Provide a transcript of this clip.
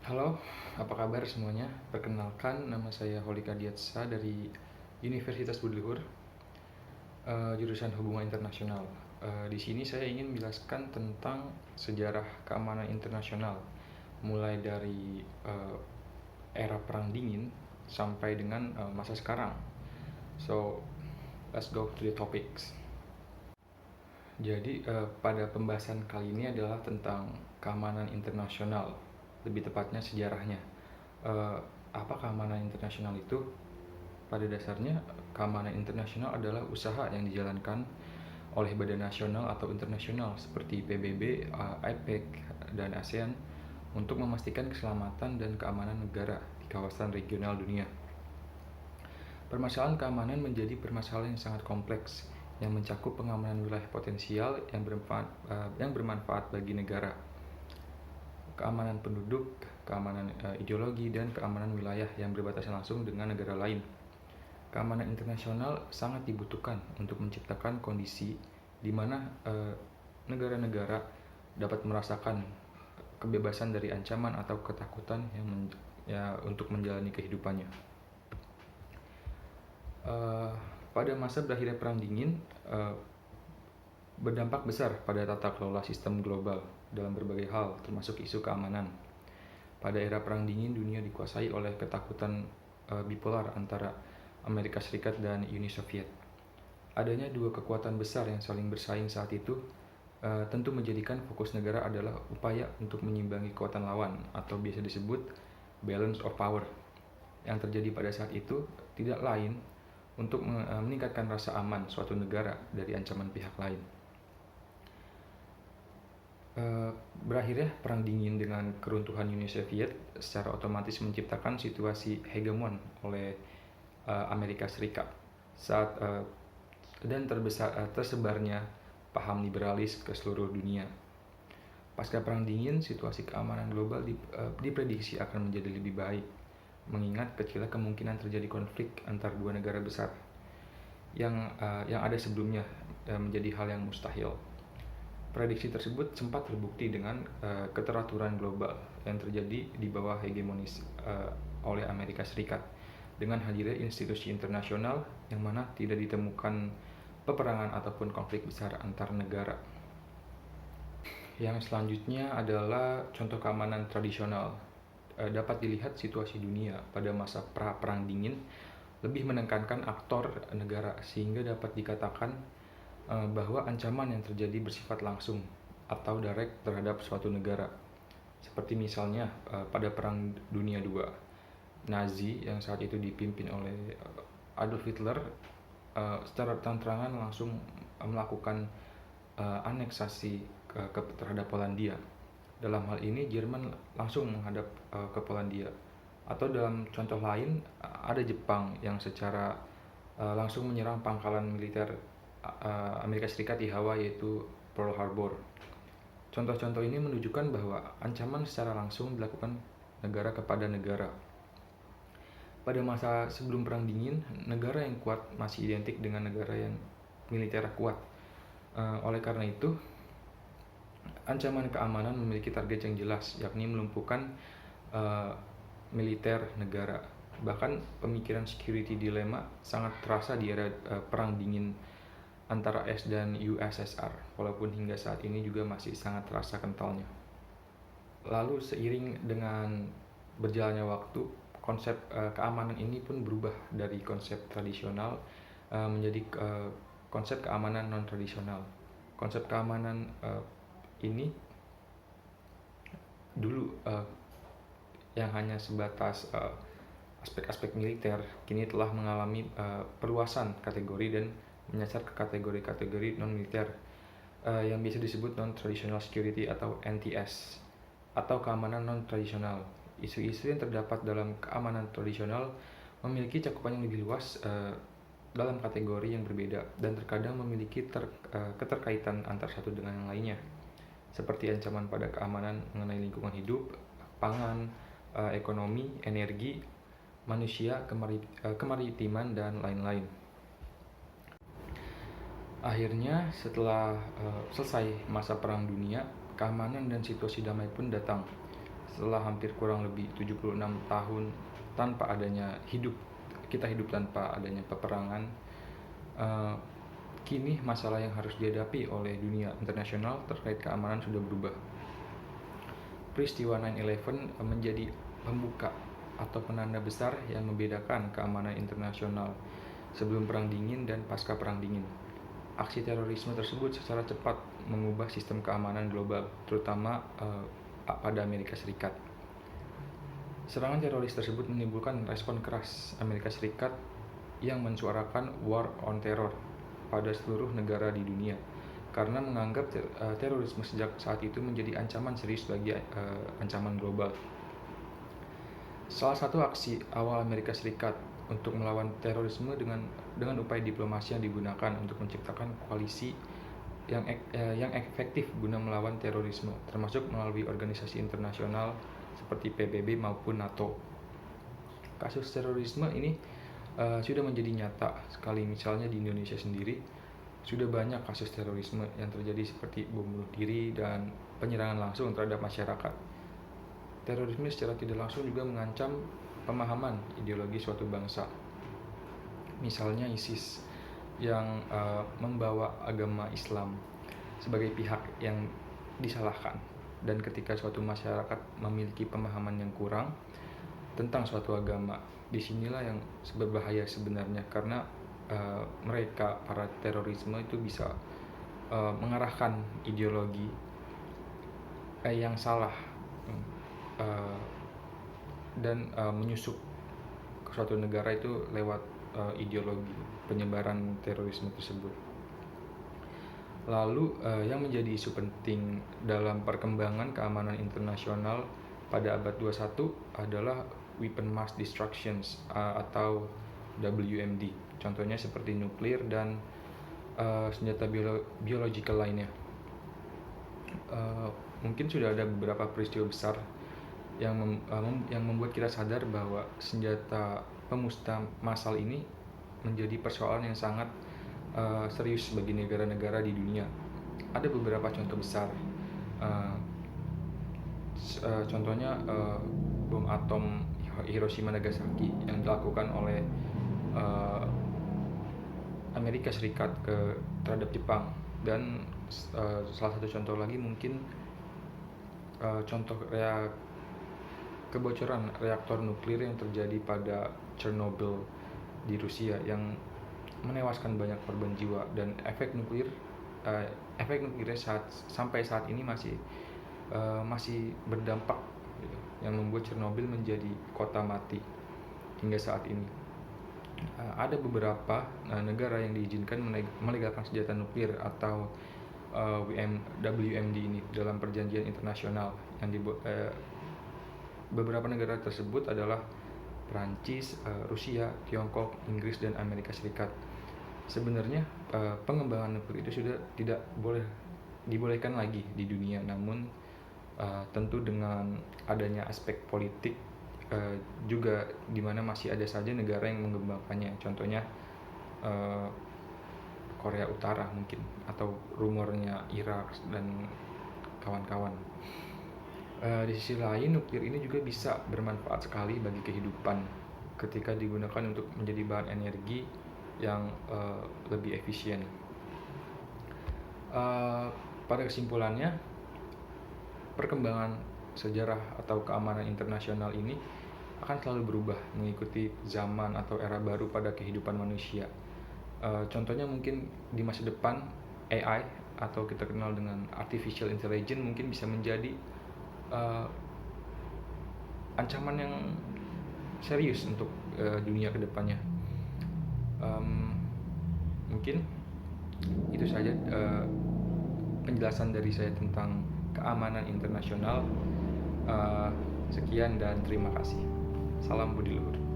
Halo, apa kabar semuanya? Perkenalkan, nama saya Holika Diatsa dari Universitas Budi Luhur, jurusan Hubungan Internasional. Di sini saya ingin menjelaskan tentang sejarah keamanan internasional, mulai dari era Perang Dingin sampai dengan masa sekarang. So, let's go to the topics. Jadi, pada pembahasan kali ini adalah tentang keamanan internasional, lebih tepatnya sejarahnya. Eh, apa keamanan internasional itu? Pada dasarnya, keamanan internasional adalah usaha yang dijalankan oleh badan nasional atau internasional seperti PBB, APEC, dan ASEAN untuk memastikan keselamatan dan keamanan negara di kawasan regional dunia. Permasalahan keamanan menjadi permasalahan yang sangat kompleks yang mencakup pengamanan wilayah potensial yang bermanfaat bagi negara, keamanan penduduk, keamanan ideologi, dan keamanan wilayah yang berbatasan langsung dengan negara lain. Keamanan internasional sangat dibutuhkan untuk menciptakan kondisi di mana negara-negara dapat merasakan kebebasan dari ancaman atau ketakutan untuk menjalani kehidupannya. Pada masa berakhirnya Perang Dingin, berdampak besar pada tata kelola sistem global dalam berbagai hal, termasuk isu keamanan. Pada era Perang Dingin, dunia dikuasai oleh ketakutan bipolar antara Amerika Serikat dan Uni Soviet. Adanya dua kekuatan besar yang saling bersaing saat itu tentu menjadikan fokus negara adalah upaya untuk menyimbangi kekuatan lawan atau biasa disebut balance of power. Yang terjadi pada saat itu tidak lain untuk meningkatkan rasa aman suatu negara dari ancaman pihak lain. Berakhirnya Perang Dingin dengan keruntuhan Uni Soviet secara otomatis menciptakan situasi hegemon oleh Amerika Serikat dan tersebarnya paham liberalis ke seluruh dunia. Pasca Perang Dingin, situasi keamanan global diprediksi akan menjadi lebih baik, mengingat kecilnya kemungkinan terjadi konflik antar dua negara besar yang ada sebelumnya menjadi hal yang mustahil. Prediksi tersebut sempat terbukti dengan keteraturan global yang terjadi di bawah hegemonis oleh Amerika Serikat dengan hadirnya institusi internasional yang mana tidak ditemukan peperangan ataupun konflik besar antar negara. Yang selanjutnya adalah contoh keamanan tradisional. Dapat dilihat situasi dunia pada masa Perang Dingin lebih menekankan aktor negara sehingga dapat dikatakan bahwa ancaman yang terjadi bersifat langsung atau direct terhadap suatu negara. Seperti misalnya pada Perang Dunia II, Nazi yang saat itu dipimpin oleh Adolf Hitler secara terang-terangan langsung melakukan aneksasi terhadap Polandia. Dalam hal ini Jerman langsung menghadap ke Polandia. Atau dalam contoh lain ada Jepang yang secara langsung menyerang pangkalan militer Amerika Serikat di Hawaii, yaitu Pearl Harbor. Contoh-contoh ini menunjukkan bahwa ancaman secara langsung dilakukan negara kepada negara. Pada masa sebelum Perang Dingin, negara yang kuat masih identik dengan negara yang militer kuat. Oleh karena itu, ancaman keamanan memiliki target yang jelas, yakni melumpuhkan militer negara. Bahkan pemikiran security dilemma sangat terasa di era Perang Dingin antara AS dan USSR, walaupun hingga saat ini juga masih sangat terasa kentalnya. Lalu seiring dengan berjalannya waktu, konsep keamanan ini pun berubah dari konsep tradisional menjadi konsep keamanan non-tradisional. Konsep keamanan ini dulu yang hanya sebatas aspek-aspek militer, kini telah mengalami perluasan kategori dan menyasar ke kategori-kategori non-militer yang biasa disebut non-traditional security atau NTS atau keamanan non-tradisional. Isu-isu yang terdapat dalam keamanan tradisional memiliki cakupan yang lebih luas dalam kategori yang berbeda dan terkadang memiliki keterkaitan antar satu dengan yang lainnya, seperti ancaman pada keamanan mengenai lingkungan hidup, pangan, ekonomi, energi, manusia, kemaritiman, dan lain-lain. Akhirnya, setelah selesai masa Perang Dunia, keamanan dan situasi damai pun datang. Setelah hampir kurang lebih 76 tahun tanpa adanya kita hidup tanpa adanya peperangan, eh, kini masalah yang harus dihadapi oleh dunia internasional terkait keamanan sudah berubah. Peristiwa 9/11 menjadi pembuka atau penanda besar yang membedakan keamanan internasional sebelum Perang Dingin dan pasca Perang Dingin. Aksi terorisme tersebut secara cepat mengubah sistem keamanan global, terutama pada Amerika Serikat. Serangan teroris tersebut menimbulkan respon keras Amerika Serikat yang mensuarakan war on terror pada seluruh negara di dunia karena menganggap terorisme sejak saat itu menjadi ancaman serius bagi ancaman global. Salah satu aksi awal Amerika Serikat untuk melawan terorisme dengan upaya diplomasi yang digunakan untuk menciptakan koalisi yang efektif guna melawan terorisme, termasuk melalui organisasi internasional seperti PBB maupun NATO. Kasus terorisme ini sudah menjadi nyata sekali, misalnya di Indonesia sendiri sudah banyak kasus terorisme yang terjadi seperti bom bunuh diri dan penyerangan langsung terhadap masyarakat. Terorisme secara tidak langsung juga mengancam pemahaman ideologi suatu bangsa. Misalnya ISIS yang membawa agama Islam sebagai pihak yang disalahkan, dan ketika suatu masyarakat memiliki pemahaman yang kurang tentang suatu agama, disinilah yang berbahaya sebenarnya, karena mereka para terorisme itu bisa mengarahkan ideologi yang salah dan menyusup ke suatu negara itu lewat ideologi penyebaran terorisme tersebut. Lalu yang menjadi isu penting dalam perkembangan keamanan internasional pada abad 21 adalah Weapon Mass Destructions atau WMD. Contohnya seperti nuklir dan senjata biological lainnya. Mungkin sudah ada beberapa peristiwa besar yang membuat kita sadar bahwa senjata pemusnah massal ini menjadi persoalan yang sangat serius bagi negara-negara di dunia. Ada beberapa contoh besar, contohnya bom atom Hiroshima Nagasaki yang dilakukan oleh Amerika Serikat terhadap Jepang, dan salah satu contoh lagi mungkin contoh kebocoran reaktor nuklir yang terjadi pada Chernobyl di Rusia yang menewaskan banyak korban jiwa, dan efek nuklirnya sampai saat ini masih berdampak gitu, yang membuat Chernobyl menjadi kota mati hingga saat ini. Ada beberapa negara yang diizinkan melegalkan senjata nuklir atau WMD ini dalam perjanjian internasional yang beberapa negara tersebut adalah Prancis, Rusia, Tiongkok, Inggris, dan Amerika Serikat. Sebenarnya pengembangan nuklir itu sudah tidak dibolehkan lagi di dunia, namun tentu dengan adanya aspek politik juga di mana masih ada saja negara yang mengembangkannya. Contohnya Korea Utara mungkin, atau rumornya Irak dan kawan-kawan. Di sisi lain, nuklir ini juga bisa bermanfaat sekali bagi kehidupan ketika digunakan untuk menjadi bahan energi yang lebih efisien. Pada kesimpulannya, perkembangan sejarah atau keamanan internasional ini akan selalu berubah mengikuti zaman atau era baru pada kehidupan manusia. Contohnya mungkin di masa depan AI atau kita kenal dengan artificial intelligence mungkin bisa menjadi ancaman yang serius untuk dunia kedepannya. Mungkin itu saja penjelasan dari saya tentang keamanan internasional. Sekian dan terima kasih. Salam budi luhur.